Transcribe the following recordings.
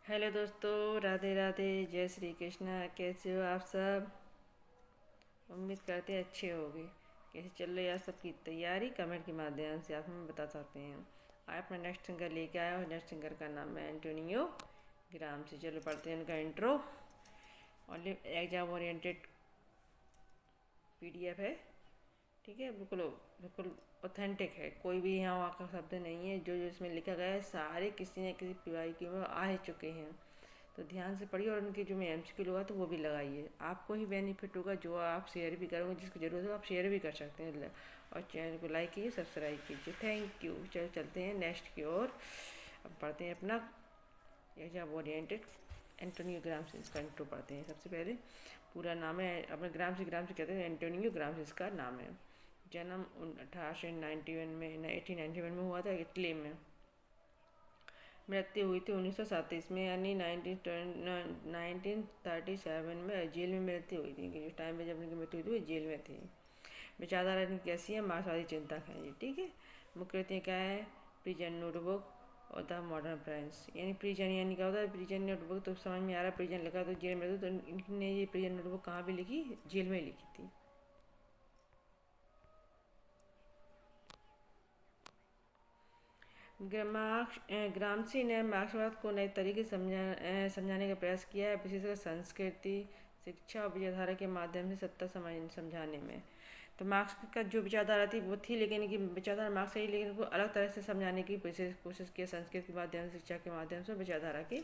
Hello दोस्तों, राधे राधे, जय श्री कृष्णा। कैसे हो आप सब? उम्मीद करते हैं अच्छे होगे। कैसे चल रही है आप सबकी तैयारी? कमेंट के माध्यम से आप हमें बता सकते हैं। आज अपना नेक्स्ट सिंगर लेके आया हूँ। नेक्स्ट सिंगर का नाम है एंटोनियो ग्राम से। चलो पढ़ते हैं उनका intro. Only exam oriented PDF है, ठीक है। बिल्कुल बिल्कुल ऑथेंटिक है। कोई भी यहाँ वहाँ का शब्द नहीं है। जो जो इसमें लिखा गया है सारे किसी न किसी पीवाई में आ ही चुके हैं। तो ध्यान से पढ़िए और उनकी जो मैं एमसीक्यू लगा तो वो भी लगाइए। आपको ही बेनिफिट होगा। जो आप शेयर भी करोगे, जिसको ज़रूरत हो आप शेयर भी कर सकते हैं। और चैनल को लाइक कीजिए, सब्सक्राइब कीजिए। Thank you. चलो चलते हैं नेक्स्ट की ओर। अब पढ़ते हैं अपना एग्जाम ओरिएंटेड एंटोनियो ग्राम्सी। इसका इंट्रो पढ़ते हैं। सबसे पहले पूरा नाम है अपने ग्राम्सी कहते हैं। एंटोनियो ग्राम्सी इसका नाम है। जन्म 1891 में 1891 में हुआ था, इटली में। मृत्यु हुई थी 1937 में, यानी 1937 में जेल में मृत्यु हुई थी। जिस टाइम पे जब उनकी मृत्यु हुई थी वो जेल में थी। विचारधारा इनकी कैसी है? मार्क्सवादी चिंतक है ये, ठीक है। मुख्य कृतियाँ क्या है? प्रिजन नोटबुक और द मॉडर्न फ्रेंड्स। यानी प्रिजन यानी क्या होता है? प्रिजन नोटबुक तो समझ में आ रहा है। प्रिजन लिखा तो जेल में, तो इनने ये प्रिजन नोटबुक कहाँ भी लिखी? जेल में लिखी थी। ग्रामसी ने मार्क्सवाद को नए तरीके से समझाने का प्रयास किया है, विशेषकर संस्कृति, शिक्षा और विचारधारा के माध्यम से सत्ता समझाने में। तो मार्क्स का जो विचारधारा थी वो थी, लेकिन इनकी विचारधारा मार्क्स सही, लेकिन उनको अलग तरह से समझाने की विशेष कोशिश की। संस्कृत के माध्यम से, शिक्षा के माध्यम से, विचारधारा के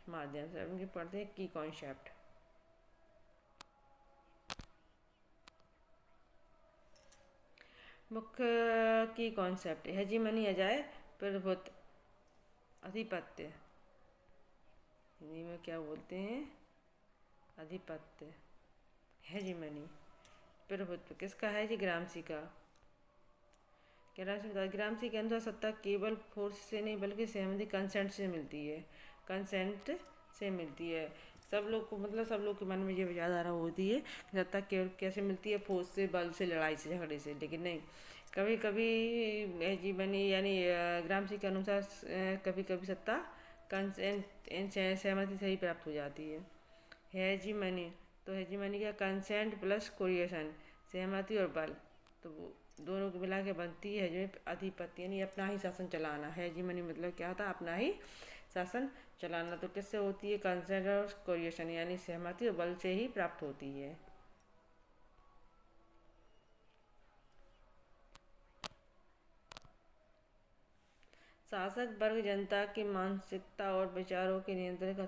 माध्यम से। उनके पढ़ते हैं की कॉन्सेप्ट। मुख्य की कॉन्सेप्ट हेजीमनी अजाय प्रभुत्व, आधिपत्य। हिंदी में क्या बोलते हैं? आधिपत्य, हेजीमनी, प्रभुत्व। किसका है जी? ग्रामसी का। ग्रामसी के अनुसार सत्ता केवल फोर्स से नहीं बल्कि सहमति, कंसेंट से मिलती है। कंसेंट से मिलती है। सब लोग को, मतलब सब लोग के मन में ये विचारधारा होती है कि सत्ता केवल कैसे मिलती है? फोर्स से, बल से, लड़ाई से, झगड़े से। लेकिन नहीं, कभी कभी हेजीमनी यानी ग्रामसी के अनुसार कभी कभी सत्ता कंसेंट सहमति से ही प्राप्त हो जाती है। हेजीमनी, तो हेजीमनी का कंसेंट प्लस कोरिएशन, सहमति और बल, तो वो दोनों को मिला के बनती है जो आधिपत्य, यानी अपना ही शासन चलाना। हेजीमनी मतलब क्या होता है? अपना ही शासन चलाना। तो किससे होती है? कंसेंट और कोरिएशन, यानी सहमति और बल से ही प्राप्त होती है। शासक वर्ग जनता की मानसिकता और विचारों के नियंत्रण का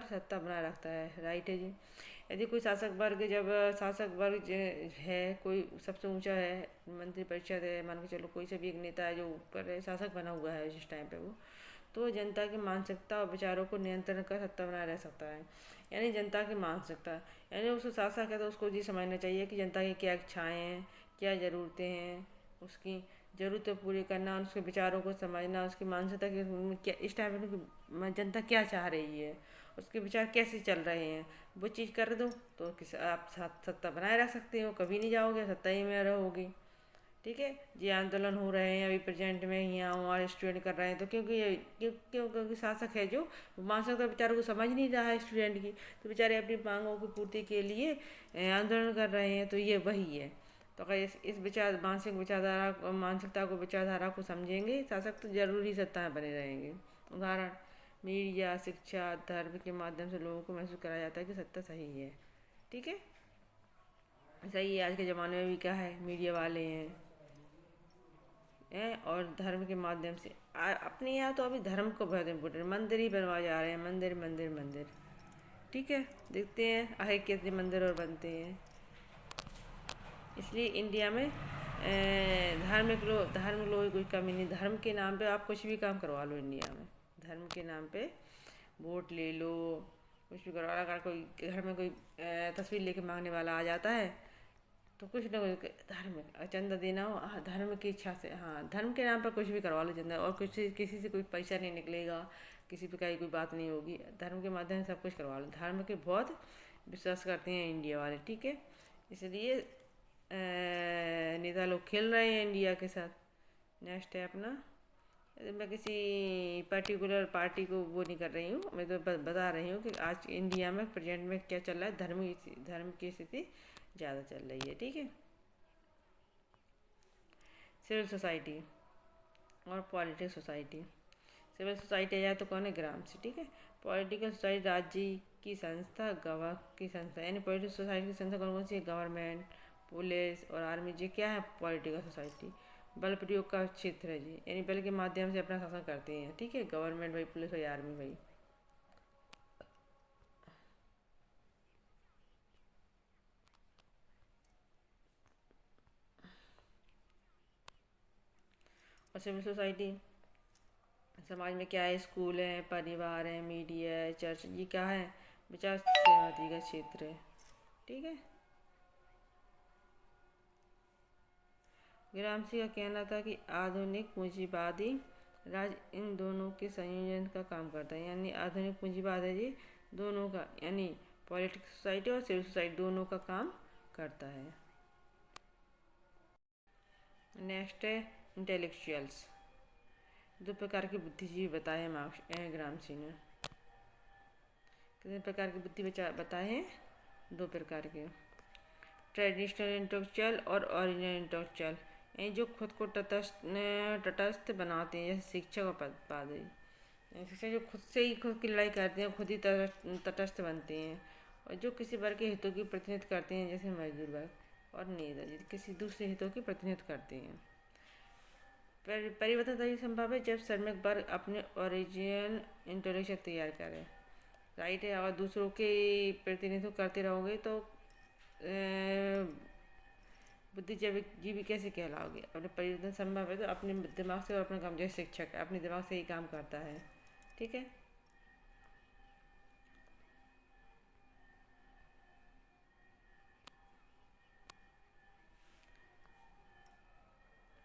सत्ता बनाए रखता है। राइट है जी। यदि कोई शासक वर्ग है, कोई सबसे ऊंचा है, मंत्री परिषद है, मान के चलो कोई से भी एक नेता है जो ऊपर है, शासक बना हुआ है जिस टाइम पे वो, तो जनता की मानसिकता और विचारों को नियंत्रण कर सत्ता बनाए रह सकता है। यानी जनता की मानसिकता, यानी उसको शासक है तो उसको ये समझना चाहिए कि जनता की क्या इच्छाएँ हैं, क्या ज़रूरतें हैं, उसकी ज़रूरतें पूरी करना, उसके विचारों को समझना, उसकी मानसिकता की क्या इस टाइम पे जनता क्या चाह रही है, उसके विचार कैसे चल रहे हैं, वो चीज़ कर दो तो आप सत्ता बनाए रख सकते हो। कभी नहीं जाओगे, सत्ता ही में रहोगी, ठीक है। ये आंदोलन हो रहे हैं अभी प्रेजेंट में, यहाँ वहाँ स्टूडेंट कर रहे हैं, तो क्योंकि शासक है जो मानसिकता बेचारों को समझ नहीं रहा है स्टूडेंट की, तो बेचारे अपनी मांगों की पूर्ति के लिए आंदोलन कर रहे हैं। तो ये वही है। तो अगर इस विचारधारा को समझेंगे शासक, तो जरूर ही सत्ता में बने रहेंगे। उदाहरण, मीडिया, शिक्षा, धर्म के माध्यम से लोगों को महसूस कराया जाता है कि सत्ता सही है, ठीक है। सही है। आज के ज़माने में भी क्या है? मीडिया वाले हैं और धर्म के माध्यम से अपने यहाँ तो अभी धर्म को बहुत इम्पोर्टेंट, मंदिर ही बनवाए जा रहे हैं। मंदिर मंदिर मंदिर, ठीक है। देखते हैं आगे कितने मंदिर और बनते हैं। इसलिए इंडिया में धार्मिक लोगों की कोई कमी नहीं। धर्म के नाम पे आप कुछ भी काम करवा लो इंडिया में। धर्म के नाम पे वोट ले लो, कुछ भी करवा लो। अगर कोई घर में कोई तस्वीर लेके मांगने वाला आ जाता है तो कुछ ना कुछ धार्मिक चंदा देना हो, हाँ, धर्म की इच्छा से, हाँ, धर्म के नाम पर कुछ भी करवा लो चंदा, और कुछ किसी से कोई पैसा नहीं निकलेगा, किसी प्रकार की कोई बात नहीं होगी। धर्म के माध्यम से सब कुछ करवा लो। धर्म के बहुत विश्वास करते हैं इंडिया वाले, ठीक है। इसलिए नेता लोग खेल रहे हैं इंडिया के साथ। नेक्स्ट है अपना मैं किसी पर्टिकुलर पार्टी को वो नहीं कर रही हूँ, मैं तो बता रही हूँ कि आज इंडिया में प्रेजेंट में क्या चल रहा है, धर्म की स्थिति ज़्यादा चल रही है। ठीक है। सिविल सोसाइटी और पॉलिटिकल सोसाइटी। सिविल सोसाइटी या तो कौन है, ग्राम्स। ठीक है। पॉलिटिकल सोसाइटी राज्य की संस्था, गवाह की संस्था, यानी पॉलिटिकल सोसाइटी की संस्था कौन कौन सी है, गवर्नमेंट, पुलिस और आर्मी। जी क्या है पॉलिटिकल सोसाइटी, बल प्रयोग का क्षेत्र है जी, यानी बल के माध्यम से अपना शासन करते हैं। ठीक है। गवर्नमेंट भाई, पुलिस भाई, आर्मी भाई। और सिविल सोसाइटी समाज में क्या है, स्कूल है, परिवार है, मीडिया है, चर्च। ये क्या है, विचार सहमति का क्षेत्र है। ठीक है। ग्रामसी का कहना था कि आधुनिक पूंजीवादी राज इन दोनों के संयोजन का काम करता है, यानी आधुनिक पूंजीवाद है जी दोनों का, यानी पॉलिटिकल सोसाइटी और सिविल सोसाइटी दोनों का काम करता है। नेक्स्ट है इंटेलेक्चुअल्स। दो प्रकार के बुद्धिजीवी बताए हैं ग्रामसी ने। कितने प्रकार की बुद्धि बताए हैं, दो प्रकार के। ट्रेडिशनल इंटेलेक्चुअल और ओरिजिनल इंटेलेक्चुअल, ये जो खुद को तटस्थ बनाते हैं, जैसे शिक्षक और पादरी। शिक्षक जो खुद से ही खुद की लड़ाई करते हैं, खुद ही तटस्थ बनते हैं, और जो किसी वर्ग के हितों की प्रतिनिधित्व करते हैं, जैसे मजदूर वर्ग। और नेता जी किसी दूसरे हितों की प्रतिनिधित्व करते हैं। परिवर्तन तभी संभव है जब श्रमिक वर्ग अपने ओरिजिनल इंटेलेक्चुअल तैयार करे। राइट है। और दूसरों के प्रतिनिधित्व करते रहोगे तो बुद्धिजीवी जीवी कैसे कहलाओगे। अपने परिवर्तन संभव है तो अपने दिमाग से, और अपने काम, जैसे शिक्षक अपने दिमाग से ही काम करता है। ठीक है।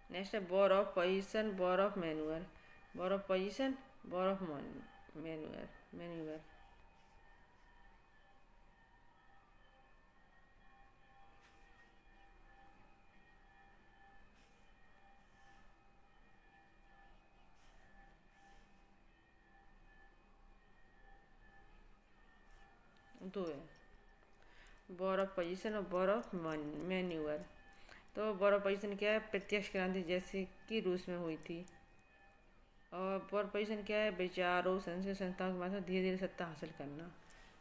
नेक्स्ट है war of position, war of manure. War of position, war of manure. Manure दो है, वॉर ऑफ पोजीशन और वॉर ऑफ मैन्यूअर। तो वॉर ऑफ पोजीशन क्या है, प्रत्यक्ष क्रांति जैसे कि रूस में हुई थी। और वॉर पोजीशन क्या है, विचारों संस्कृत संस्थाओं के माध्यम से धीरे धीरे सत्ता हासिल करना।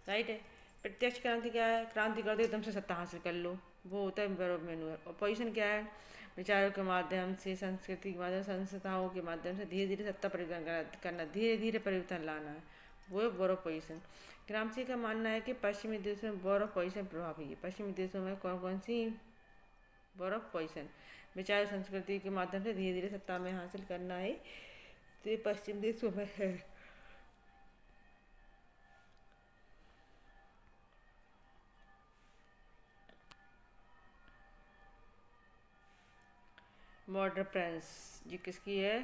राइट है। प्रत्यक्ष क्रांति क्या है, क्रांति कर दो एकदम से सत्ता हासिल कर लो, वो होता है वॉर ऑफ मैन्यूअर। और पोजीशन क्या है, विचारों के माध्यम से, संस्कृति के माध्यम, संस्थाओं के माध्यम से धीरे धीरे सत्ता परिवर्तन करना, धीरे धीरे परिवर्तन लाना है, वो है वॉर ऑफ पोजीशन। ग्रामसी का मानना है कि पश्चिमी देशों में वॉर ऑफ पोजीशन प्रभावी है। पश्चिमी देशों में कौन कौन सी वॉर ऑफ पोजीशन, विचार संस्कृति के माध्यम से धीरे धीरे सत्ता में हासिल करना है, तो ये पश्चिम देशों में है। मॉडर्न प्रिंस जी किसकी है,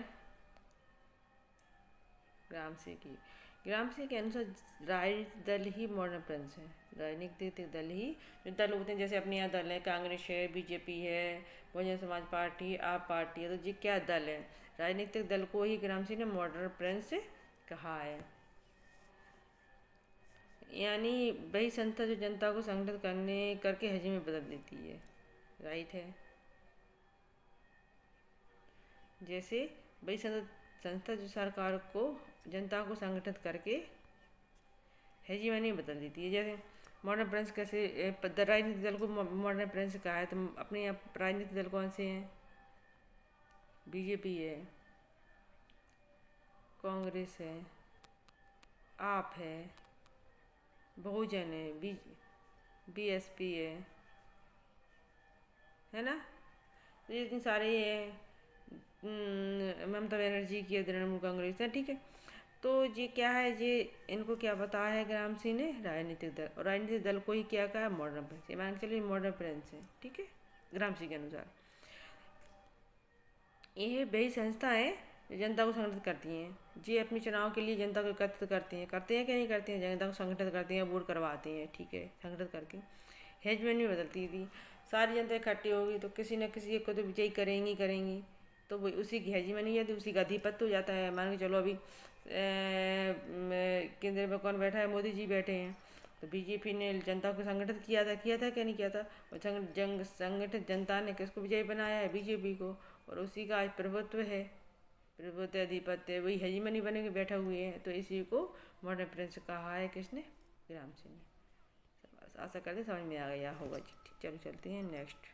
ग्रामसी की। ग्रामसी के अनुसार राजनीतिक दल ही मॉडर्न प्रिंस है। राजनीतिक दल ही, जो दल होते हैं जैसे अपने यहाँ दल है, कांग्रेस है, बीजेपी है, बहुजन समाज पार्टी, आप पार्टी है, तो जी क्या दल है, राजनीतिक दल को ही ग्रामसी ने मॉडर्न प्रिंस कहा है। यानी वही संस्था जो जनता को संगठित करने करके हजी में बदल देती है। राइट है। जैसे वही संस्था जो सरकार को, जनता को संगठित करके हेजीमनी बदल देती है। जैसे मॉडर्न प्रिंस कैसे, राजनीतिक दल को मॉडर्न प्रिंस कहा है, तो अपने यहाँ राजनीतिक दल कौन से हैं, बीजेपी है, कांग्रेस है, आप है, बहुजन है, बीएसपी है ना। तो ये इतने सारे हैं, ममता बनर्जी की तृणमूल कांग्रेस है। ठीक है। तो ये क्या है, ये इनको क्या बताया है ग्रामसी ने, राजनीतिक दल, और राजनीतिक दल को ही क्या कहा है, मॉडर्न प्रिंस। ये मान के चलिए मॉडर्न प्रिंस है। ठीक है। ग्रामसी के अनुसार ये वही संस्था है जो जनता को संगठित करती हैं। जी अपने चुनाव के लिए जनता को एकत्रित करते हैं कि नहीं करते हैं, जनता को संगठित करते हैं, वोट करवाते हैं। ठीक है। संगठित करके हेजमेंट में बदलती थी, सारी जनता इकट्ठी होगी तो किसी न किसी एक को तो विजयी करेंगी करेंगी। तो वो उसी की हेजीमनी है, तो उसी का अधिपत्य हो जाता है। मान के चलो अभी केंद्र में कौन बैठा है, मोदी जी बैठे हैं, तो बीजेपी ने जनता को संगठित किया था क्या नहीं किया था। और संगठित जनता ने किसको विजयी बनाया है, बीजेपी को, और उसी का आज प्रभुत्व है, प्रभुत्व आधिपत्य, वही हेजीमनी बने के बैठा हुए हैं। तो इसी को मॉडर्न प्रिंस कहा है किसने, ग्राम सिंह ने। बस आशा करते समझ में आ गया होगा जी। ठीक, चलो चलते हैं नेक्स्ट।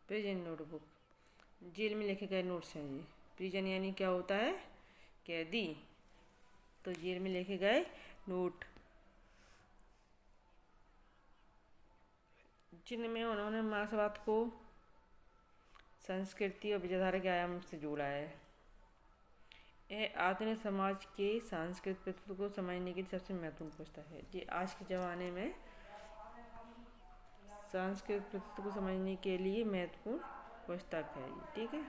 प्रिजन नोटबुक, जेल में लिखे गए नोट्स हैं जी। प्रिजन यानी क्या होता है, कैदी, तो जेल में लिखे गए नोट, जिनमें उन्होंने मार्क्सवाद को संस्कृति और विचारधारा के आयाम से जोड़ा है। यह आधुनिक समाज के सांस्कृतिक प्रस्तुत को समझने के लिए सबसे महत्वपूर्ण पुस्तक है जी। आज के ज़माने में सांस्कृतिक प्रस्तुत को समझने के लिए महत्वपूर्ण पुस्तक है जी। ठीक है,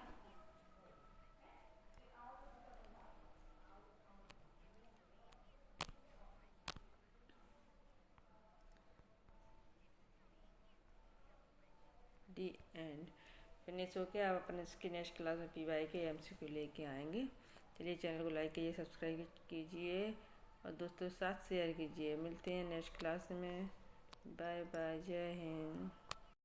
डी एंड फिनिश हो के आप अपने इसकी नेक्स्ट क्लास में पीवाई के एमसीक्यू लेके आएंगे। चलिए, चैनल को लाइक कीजिए, सब्सक्राइब कीजिए और दोस्तों के साथ शेयर कीजिए। मिलते हैं नेक्स्ट क्लास में। बाय बाय, जय हिंद।